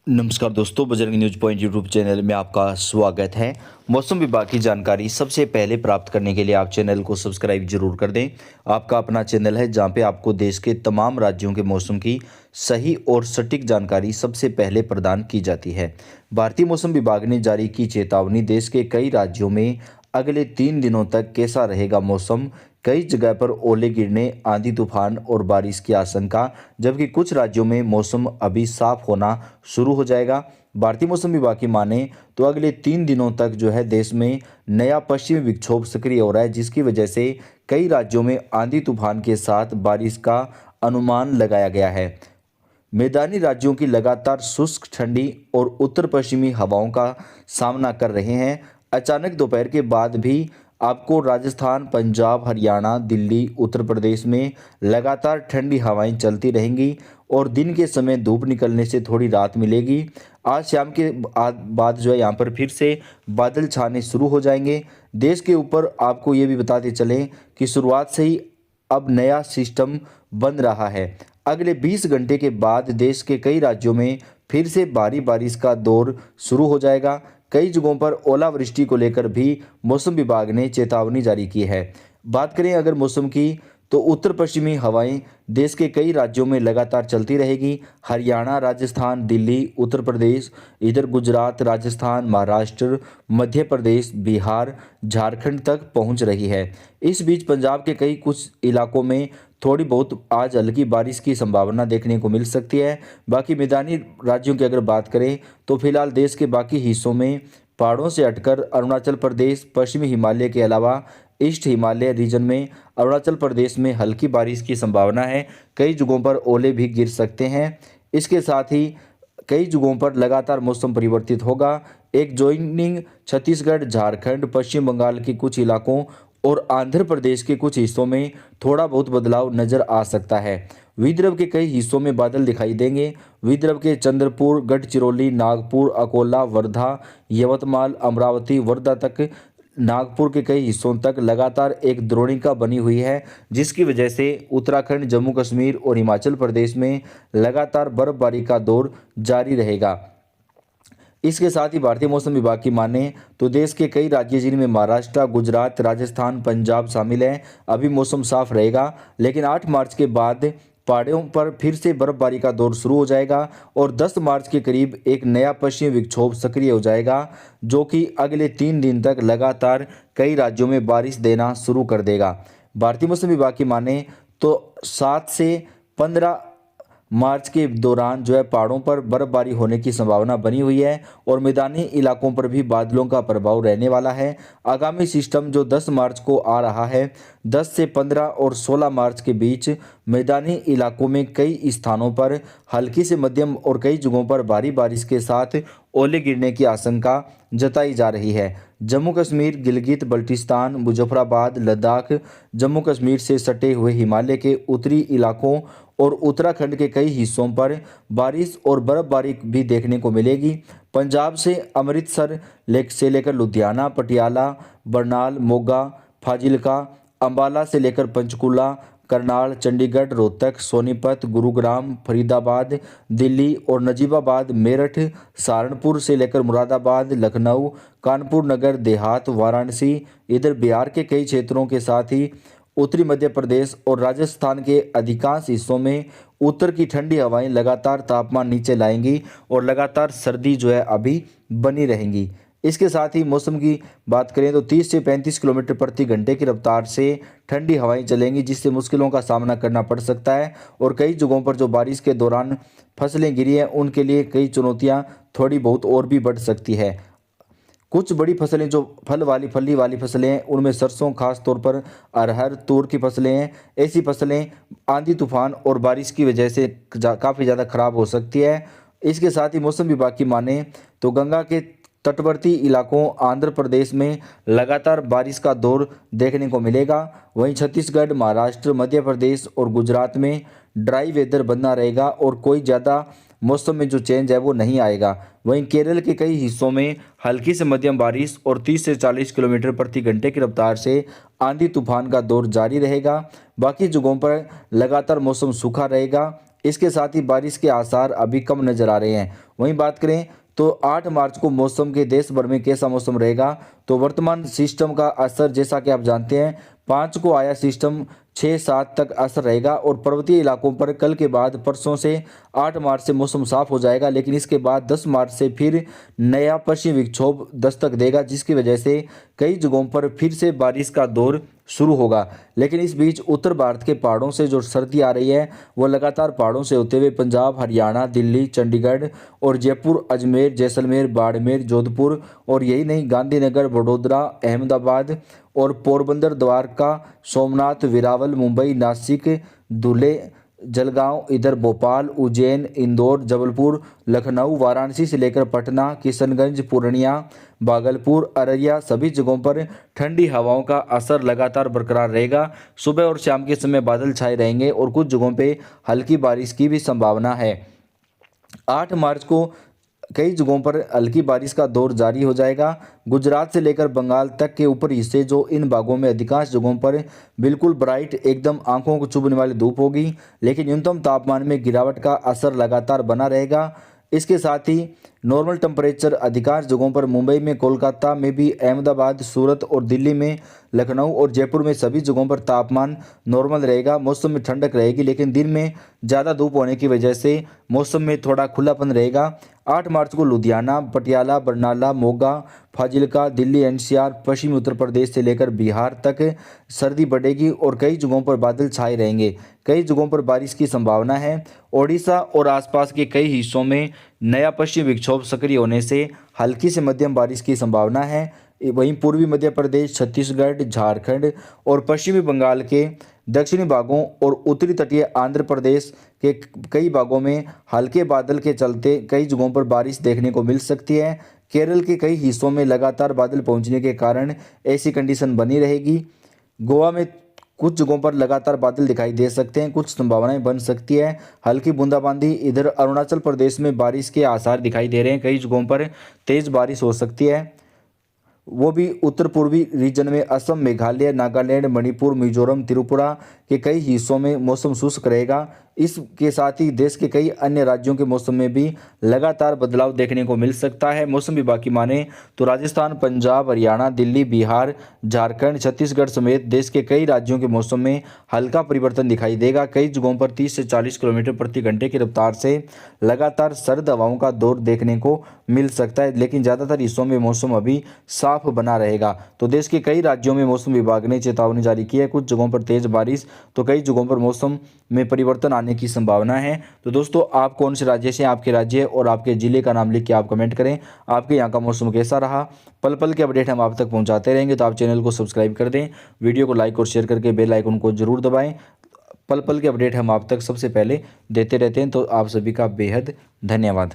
नमस्कार दोस्तों, Bajrang news point YouTube channel में आपका स्वागत है। मौसम विभाग की जानकारी सबसे पहले प्राप्त करने के लिए आप चैनल को सब्सक्राइब जरूर कर दें। आपका अपना चैनल है जहां पे आपको देश के तमाम राज्यों के मौसम की सही और सटीक जानकारी सबसे पहले प्रदान की जाती है। भारतीय मौसम विभाग ने जारी की चेतावनी। देश के कई राज्यों में अगले 3 दिनों तक कैसा रहेगा मौसम। कई जगह पर ओले गिरने, आंधी तूफान और बारिश की आशंका, जबकि कुछ राज्यों में मौसम अभी साफ होना शुरू हो जाएगा। भारतीय मौसम विभाग की माने तो अगले 3 दिनों तक जो है देश में नया पश्चिमी विक्षोभ सक्रिय हो रहा है, जिसकी वजह से कई राज्यों में आंधी तूफान के साथ बारिश का अनुमान लगाया गया है। मैदानी राज्यों की लगातार शुष्क, ठंडी और उत्तर पश्चिमी हवाओं का सामना कर रहे हैं। अचानक दोपहर के बाद भी आपको राजस्थान, पंजाब, हरियाणा, दिल्ली, उत्तर प्रदेश में लगातार ठंडी हवाएं चलती रहेंगी और दिन के समय धूप निकलने से थोड़ी राहत मिलेगी। आज शाम के बाद जो है यहाँ पर फिर से बादल छाने शुरू हो जाएंगे। देश के ऊपर आपको ये भी बताते चलें कि शुरुआत से ही अब नया सिस्टम बन रहा है। अगले 20 घंटे के बाद देश के कई राज्यों में फिर से भारी बारिश का दौर शुरू हो जाएगा। कई जगहों पर ओलावृष्टि को लेकर भी मौसम विभाग ने चेतावनी जारी की है। बात करें अगर मौसम की, तो उत्तर पश्चिमी हवाएं देश के कई राज्यों में लगातार चलती रहेगी। हरियाणा, राजस्थान, दिल्ली, उत्तर प्रदेश, इधर गुजरात, राजस्थान, महाराष्ट्र, मध्य प्रदेश, बिहार, झारखंड तक पहुंच रही है। इस बीच पंजाब के कई कुछ इलाकों में थोड़ी बहुत आज हल्की बारिश की संभावना देखने को मिल सकती है। बाकी मैदानी राज्यों की अगर बात करें तो फिलहाल देश के बाकी हिस्सों में पहाड़ों से हटकर अरुणाचल प्रदेश, पश्चिमी हिमालय के अलावा ईस्ट हिमालय रीजन में अरुणाचल प्रदेश में हल्की बारिश की संभावना है। कई जगहों पर ओले भी गिर सकते हैं। इसके साथ ही कई जगहों पर लगातार मौसम परिवर्तित होगा। एक ज्वाइनिंग छत्तीसगढ़, झारखंड, पश्चिम बंगाल के कुछ इलाकों और आंध्र प्रदेश के कुछ हिस्सों में थोड़ा बहुत बदलाव नजर आ सकता है। विदर्भ के कई हिस्सों में बादल दिखाई देंगे। विदर्भ के चंद्रपुर, गढ़चिरौली, नागपुर, अकोला, वर्धा, यवतमाल, अमरावती, वर्धा तक, नागपुर के कई हिस्सों तक लगातार एक द्रोणिका बनी हुई है, जिसकी वजह से उत्तराखंड, जम्मू कश्मीर और हिमाचल प्रदेश में लगातार बर्फबारी का दौर जारी रहेगा। इसके साथ ही भारतीय मौसम विभाग की माने तो देश के कई राज्य जिनमें महाराष्ट्र, गुजरात, राजस्थान, पंजाब शामिल हैं, अभी मौसम साफ रहेगा। लेकिन 8 मार्च के बाद पहाड़ों पर फिर से बर्फबारी का दौर शुरू हो जाएगा और 10 मार्च के करीब एक नया पश्चिमी विक्षोभ सक्रिय हो जाएगा, जो कि अगले 3 दिन तक लगातार कई राज्यों में बारिश देना शुरू कर देगा। भारतीय मौसम विभाग की माने तो 7 से 15 मार्च के दौरान जो है पहाड़ों पर बर्फबारी होने की संभावना बनी हुई है और मैदानी इलाकों पर भी बादलों का प्रभाव रहने वाला है। आगामी सिस्टम जो 10 मार्च को आ रहा है, 10 से 15 और 16 मार्च के बीच मैदानी इलाकों में कई स्थानों पर हल्की से मध्यम और कई जगहों पर भारी बारिश के साथ ओले गिरने की आशंका जताई जा रही है। जम्मू कश्मीर, गिलगित बल्टिस्तान, मुजफ्फराबाद, लद्दाख, जम्मू कश्मीर से सटे हुए हिमालय के उत्तरी इलाकों और उत्तराखंड के कई हिस्सों पर बारिश और बर्फबारी भी देखने को मिलेगी। पंजाब से अमृतसर से लेकर लुधियाना, पटियाला, बरनाल, मोगा, फाजिल्का, अंबाला से लेकर पंचकुला, करनाल, चंडीगढ़, रोहतक, सोनीपत, गुरुग्राम, फरीदाबाद, दिल्ली और नजीबाबाद, मेरठ, सहारनपुर से लेकर मुरादाबाद, लखनऊ, कानपुर नगर, देहात, वाराणसी, इधर बिहार के कई क्षेत्रों के साथ ही उत्तरी मध्य प्रदेश और राजस्थान के अधिकांश हिस्सों में उत्तर की ठंडी हवाएं लगातार तापमान नीचे लाएंगी और लगातार सर्दी जो है अभी बनी रहेंगी। इसके साथ ही मौसम की बात करें तो 30 से 35 किलोमीटर प्रति घंटे की रफ्तार से ठंडी हवाएं चलेंगी, जिससे मुश्किलों का सामना करना पड़ सकता है और कई जगहों पर जो बारिश के दौरान फसलें गिरी हैं उनके लिए कई चुनौतियां थोड़ी बहुत और भी बढ़ सकती है। कुछ बड़ी फसलें जो फली वाली फसलें हैं उनमें सरसों, खास तौर पर अरहर, तूर की फसलें हैं। ऐसी फसलें आंधी तूफान और बारिश की वजह से काफ़ी ज़्यादा खराब हो सकती है। इसके साथ ही मौसम विभाग की माने तो गंगा के तटवर्ती इलाकों आंध्र प्रदेश में लगातार बारिश का दौर देखने को मिलेगा। वहीं छत्तीसगढ़, महाराष्ट्र, मध्य प्रदेश और गुजरात में ड्राई वेदर बना रहेगा और कोई ज़्यादा मौसम में जो चेंज है वो नहीं आएगा। वहीं केरल के कई हिस्सों में हल्की से मध्यम बारिश और 30 से 40 किलोमीटर प्रति घंटे की रफ्तार से आंधी तूफान का दौर जारी रहेगा। बाकी जगहों पर लगातार मौसम सूखा रहेगा। इसके साथ ही बारिश के आसार अभी कम नजर आ रहे हैं। वहीं बात करें तो 8 मार्च को मौसम के देश भर में कैसा मौसम रहेगा, तो वर्तमान सिस्टम का असर जैसा कि आप जानते हैं 5 को आया सिस्टम 6-7 तक असर रहेगा और पर्वतीय इलाकों पर कल के बाद परसों से 8 मार्च से मौसम साफ हो जाएगा, लेकिन इसके बाद 10 मार्च से फिर नया पश्चिमी विक्षोभ दस्तक देगा, जिसकी वजह से कई जगहों पर फिर से बारिश का दौर शुरू होगा। लेकिन इस बीच उत्तर भारत के पहाड़ों से जो सर्दी आ रही है वो लगातार पहाड़ों से होते हुए पंजाब, हरियाणा, दिल्ली, चंडीगढ़ और जयपुर, अजमेर, जैसलमेर, बाड़मेर, जोधपुर और यही नहीं गांधीनगर, वडोदरा, अहमदाबाद और पोरबंदर, द्वारका, सोमनाथ, वेरावल, मुंबई, नासिक, धुले, जलगांव, इधर भोपाल, उज्जैन, इंदौर, जबलपुर, लखनऊ, वाराणसी से लेकर पटना, किशनगंज, पूर्णिया, भागलपुर, अररिया सभी जगहों पर ठंडी हवाओं का असर लगातार बरकरार रहेगा। सुबह और शाम के समय बादल छाए रहेंगे और कुछ जगहों पे हल्की बारिश की भी संभावना है। 8 मार्च को कई जगहों पर हल्की बारिश का दौर जारी हो जाएगा। गुजरात से लेकर बंगाल तक के ऊपरी हिस्से जो इन भागों में अधिकांश जगहों पर बिल्कुल ब्राइट एकदम आंखों को चुभने वाली धूप होगी, लेकिन न्यूनतम तापमान में गिरावट का असर लगातार बना रहेगा। इसके साथ ही नॉर्मल टेम्परेचर अधिकांश जगहों पर मुंबई में, कोलकाता में भी, अहमदाबाद, सूरत और दिल्ली में, लखनऊ और जयपुर में सभी जगहों पर तापमान नॉर्मल रहेगा। मौसम में ठंडक रहेगी, लेकिन दिन में ज़्यादा धूप होने की वजह से मौसम में थोड़ा खुलापन रहेगा। 8 मार्च को लुधियाना, पटियाला, बरनाला, मोगा, फाजिल्का, दिल्ली, एनसीआर, पश्चिमी उत्तर प्रदेश से लेकर बिहार तक सर्दी बढ़ेगी और कई जगहों पर बादल छाए रहेंगे। कई जगहों पर बारिश की संभावना है। ओडिशा और आसपास के कई हिस्सों में नया पश्चिमी विक्षोभ सक्रिय होने से हल्की से मध्यम बारिश की संभावना है। वहीं पूर्वी मध्य प्रदेश, छत्तीसगढ़, झारखंड और पश्चिमी बंगाल के दक्षिणी भागों और उत्तरी तटीय आंध्र प्रदेश के कई भागों में हल्के बादल के चलते कई जगहों पर बारिश देखने को मिल सकती है। केरल के कई हिस्सों में लगातार बादल पहुंचने के कारण ऐसी कंडीशन बनी रहेगी। गोवा में कुछ जगहों पर लगातार बादल दिखाई दे सकते हैं, कुछ संभावनाएं बन सकती है हल्की बूंदाबांदी। इधर अरुणाचल प्रदेश में बारिश के आसार दिखाई दे रहे हैं, कई जगहों पर तेज बारिश हो सकती है। वो भी उत्तर पूर्वी रीजन में असम, मेघालय, नागालैंड, मणिपुर, मिजोरम, त्रिपुरा के कई हिस्सों में मौसम शुष्क रहेगा। इसके साथ ही देश के कई अन्य राज्यों के मौसम में भी लगातार बदलाव देखने को मिल सकता है। मौसम विभाग की माने तो राजस्थान, पंजाब, हरियाणा, दिल्ली, बिहार, झारखंड, छत्तीसगढ़ समेत देश के कई राज्यों के मौसम में हल्का परिवर्तन दिखाई देगा। कई जगहों पर 30 से 40 किलोमीटर प्रति घंटे की रफ्तार से लगातार सर्द हवाओं का दौर देखने को मिल सकता है, लेकिन ज़्यादातर हिस्सों में मौसम अभी साफ बना रहेगा। तो देश के कई राज्यों में मौसम विभाग ने चेतावनी जारी की है, कुछ जगहों पर तेज बारिश तो कई जगहों पर मौसम में परिवर्तन आने की संभावना है। तो दोस्तों, आप कौन से राज्य से, आपके राज्य और आपके जिले का नाम लिख के आप कमेंट करें, आपके यहाँ का मौसम कैसा रहा। पल पल के अपडेट हम आप तक पहुँचाते रहेंगे, तो आप चैनल को सब्सक्राइब कर दें, वीडियो को लाइक और शेयर करके बेल आइकन को जरूर दबाएं। पल पल के अपडेट हम आप तक सबसे पहले देते रहते हैं। तो आप सभी का बेहद धन्यवाद।